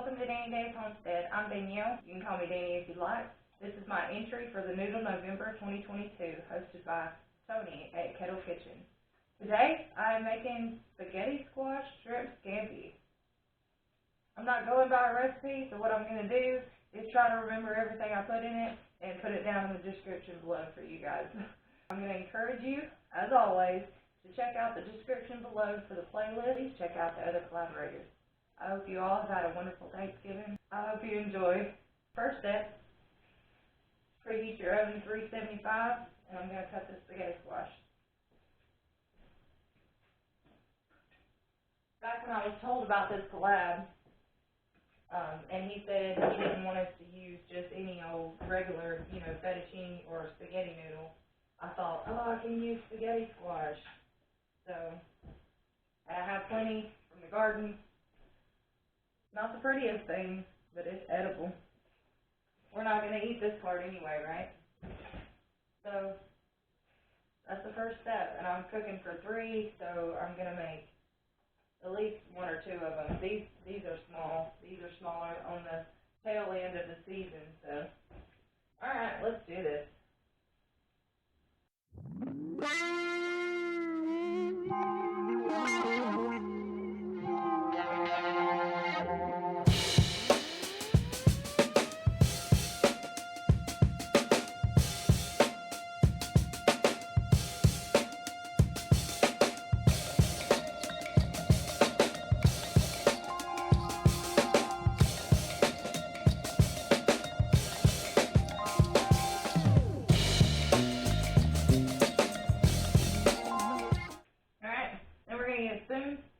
Welcome to Danny Dave's Homestead. I'm Danielle. You can call me Danny if you like. This is my entry for the Noodle November 2022, hosted by Tony at Kettle Kitchen. Today, I am making spaghetti squash shrimp scampi. I'm not going by a recipe, so what I'm going to do is try to remember everything I put in it and put it down in the description below for you guys. I'm going to encourage you, as always, to check out the description below for the playlist. Please check out the other collaborators. I hope you all have had a wonderful Thanksgiving. I hope you enjoy. First step, preheat your oven to 375, and I'm going to cut this spaghetti squash. Back when I was told about this collab, and he said he didn't want us to use just any old regular, fettuccine or spaghetti noodle, I thought, oh, I can use spaghetti squash. So, I have plenty from the garden. Not the prettiest thing, but it's edible. We're not going to eat this part anyway, right? So, that's the first step. And I'm cooking for 3, so I'm going to make at least 1 or 2 of them. These are small. These are smaller on the tail end of the season, so. Alright, let's do this.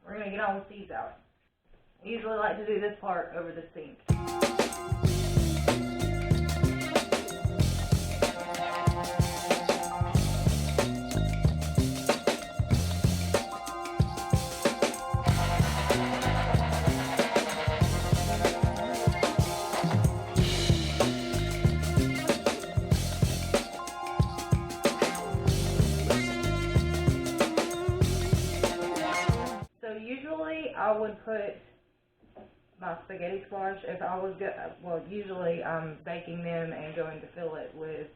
We're going to get all the seeds out. I usually like to do this part over the sink. Usually I would put my spaghetti squash, if I was usually I'm baking them and going to fill it with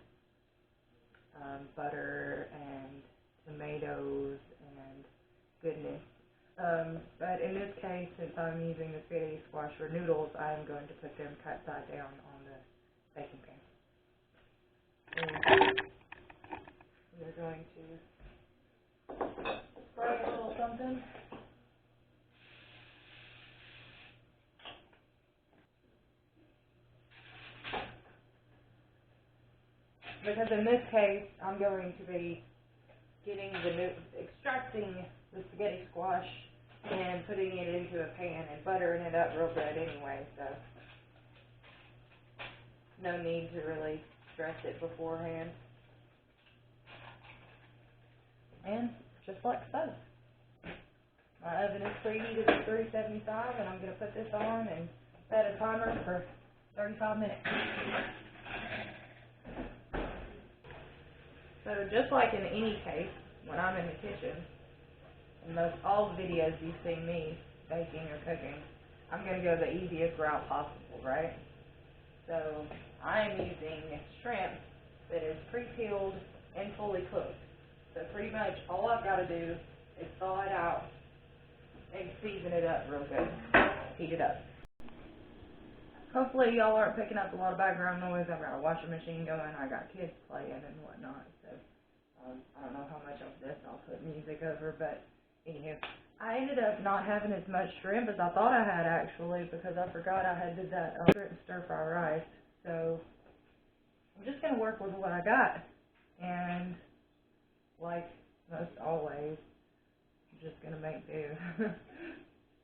butter and tomatoes and goodness. But in this case, since I'm using the spaghetti squash for noodles, I am going to put them cut side down on the baking pan. And we're going to spray a little something. Because in this case, I'm going to be extracting the spaghetti squash and putting it into a pan and buttering it up real good anyway, so no need to really stress it beforehand. And just like so. My oven is preheated to 375, and I'm going to put this on and set a timer for 35 minutes. So just like in any case, when I'm in the kitchen, in most all the videos you've seen me baking or cooking, I'm going to go the easiest route possible, right? So I am using shrimp that is pre-peeled and fully cooked. So pretty much all I've got to do is thaw it out and season it up real good. Heat it up. Hopefully y'all aren't picking up a lot of background noise. I've got a washing machine going. I got kids playing and whatnot. So I don't know how much of this I'll put music over, but anywho, I ended up not having as much shrimp as I thought I had actually, because I forgot I had did that shrimp stir-fry rice. So I'm just gonna work with what I got, and like most always, I'm just gonna make do.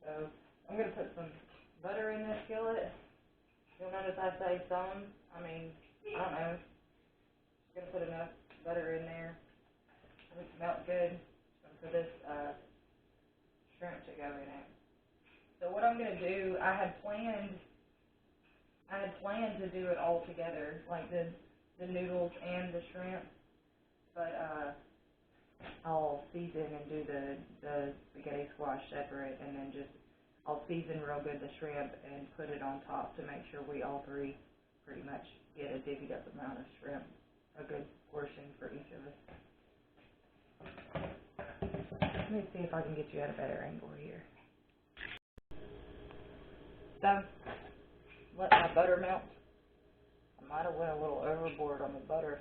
So I'm gonna put some butter in this skillet. You'll notice I say some. I mean, I don't know. Just gonna put enough butter in there. It smells good for this shrimp to go in it. So what I'm gonna do, I had planned to do it all together, like the noodles and the shrimp, but I'll season and do the spaghetti squash separate, and then just I'll season real good the shrimp and put it on top to make sure we all three pretty much get a divvied up amount of shrimp, a good portion for each of us. Let me see if I can get you at a better angle here. So, let my butter melt. I might have went a little overboard on the butter.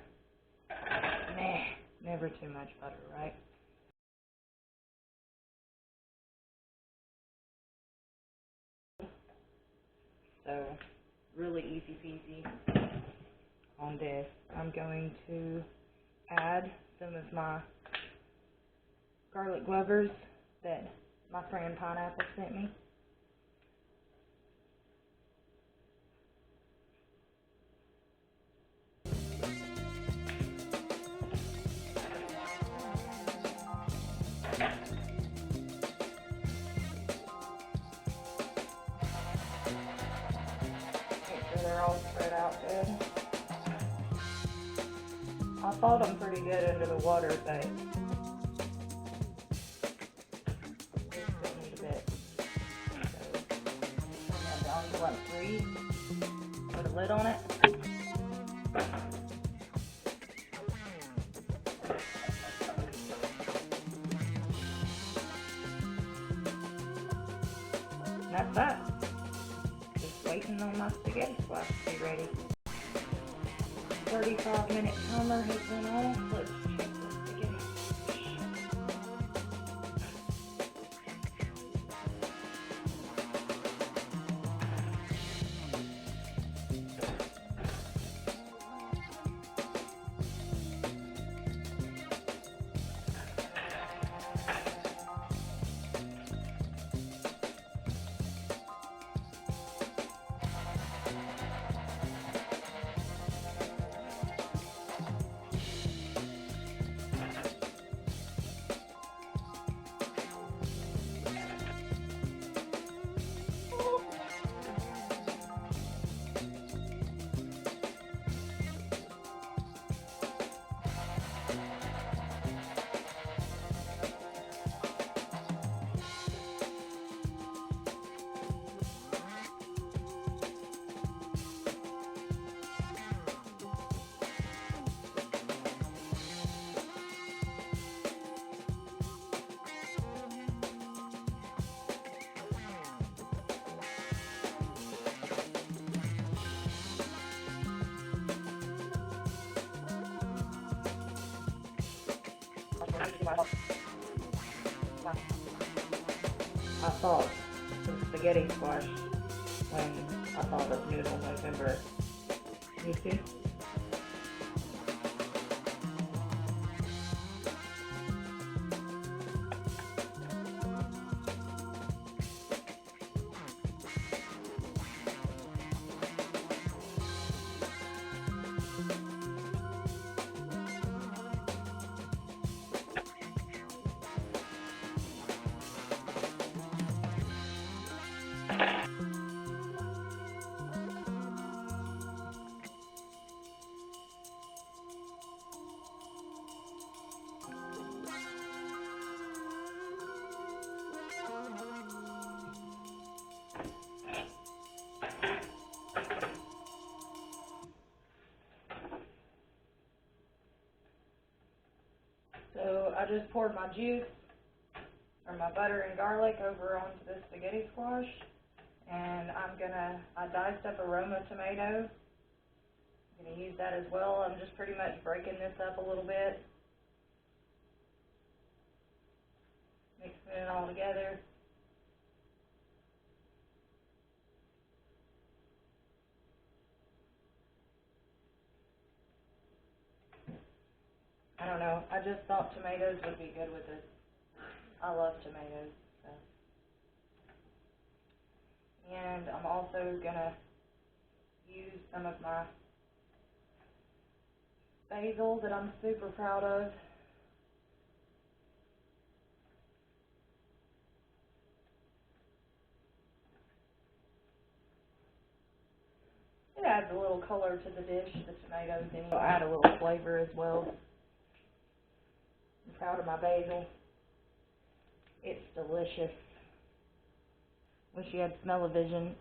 Nah, never too much butter, right? So, really easy peasy on this. I'm going to add some of my garlic clovers that my friend Pineapple sent me. They're all spread out good. I thought them pretty good under the water, but they still need a bit. So, turn that down to like 3. Put a lid on it. And that's that. Just waiting on my spaghetti squash to be ready. 35-minute timer has been off. Let's check the spaghetti. I thought the spaghetti squash when I thought of Noodle November. You see? So I just poured my juice, or my butter and garlic, over onto the spaghetti squash, and I diced up a Roma tomato. I'm going to use that as well. I'm just pretty much breaking this up a little bit, mixing it all together. I don't know, I just thought tomatoes would be good with this. I love tomatoes. So. And I'm also going to use some of my basil that I'm super proud of. It adds a little color to the dish, the tomatoes, and it'll add a little flavor as well. I'm proud of my basil. It's delicious. Wish you had smell-o-vision.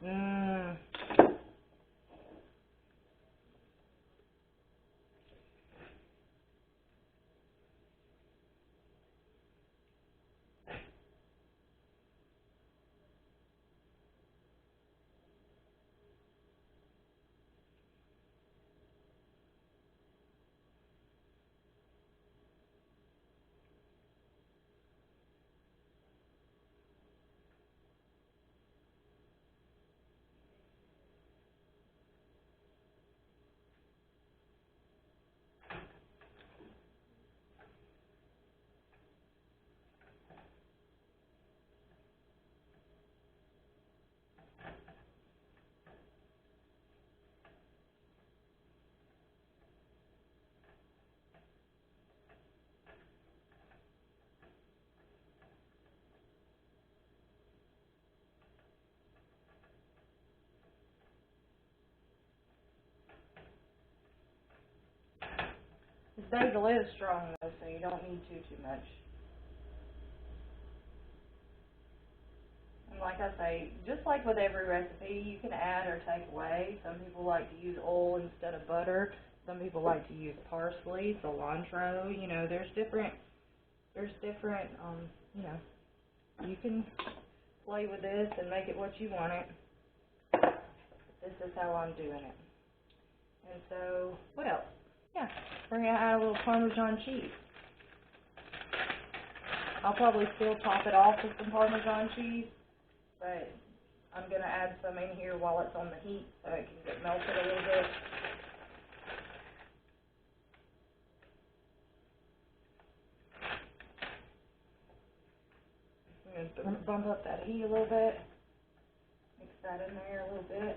This basil is strong though, so you don't need too much. And like I say, just like with every recipe, you can add or take away. Some people like to use oil instead of butter. Some people like to use parsley, cilantro. You know, there's different, you know, you can play with this and make it what you want it. This is how I'm doing it. And so, what else? Yeah, we're going to add a little Parmesan cheese. I'll probably still top it off with some Parmesan cheese, but I'm going to add some in here while it's on the heat so it can get melted a little bit. I'm going to bump up that heat a little bit, mix that in there a little bit.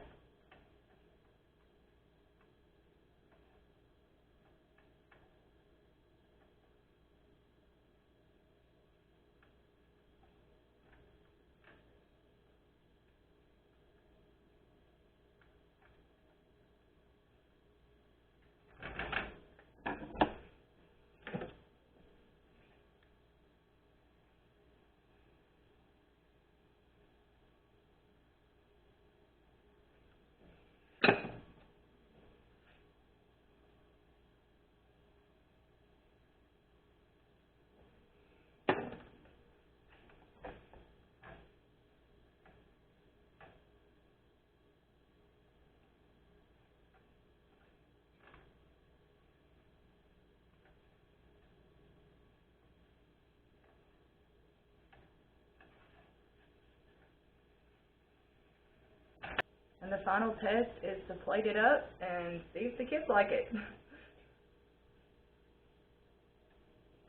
And the final test is to plate it up and see if the kids like it.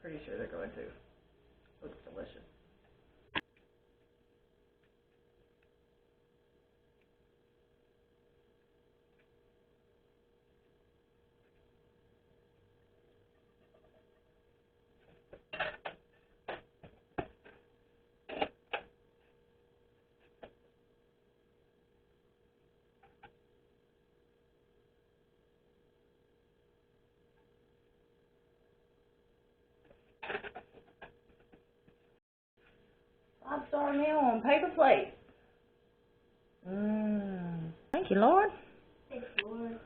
Pretty sure they're going to. Looks delicious. Five-star meal on paper plate. Thank you, Lord. Thanks, Lord.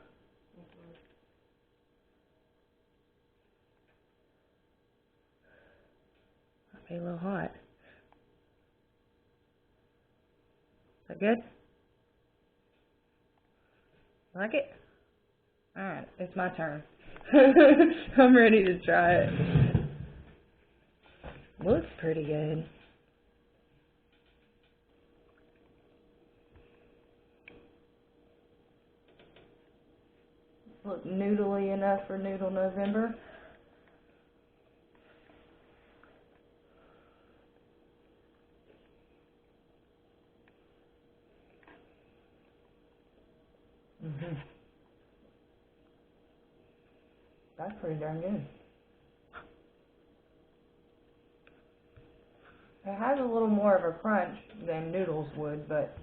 Might be a little hot. Is that good? Like it? Alright, it's my turn. I'm ready to try it. Looks pretty good. Look noodly enough for Noodle November. That's pretty darn good. It has a little more of a crunch than noodles would, but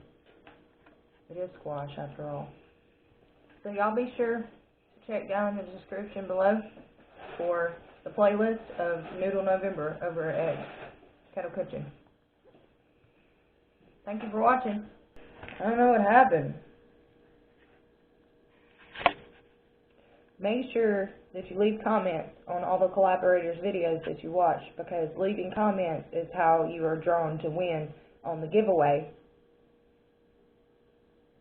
it is squash after all. So y'all be sure to check down in the description below for the playlist of Noodle November over at Kettle Kitchen. Thank you for watching. I don't know what happened. Make sure that you leave comments on all the collaborators' videos that you watch, because leaving comments is how you are drawn to win on the giveaway.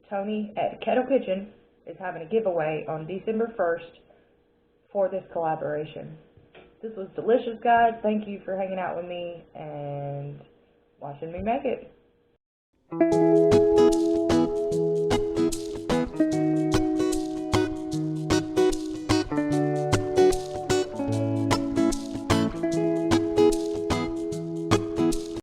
Tony at Kettle Kitchen is having a giveaway on December 1st for this collaboration. This was delicious, guys. Thank you for hanging out with me and watching me make it.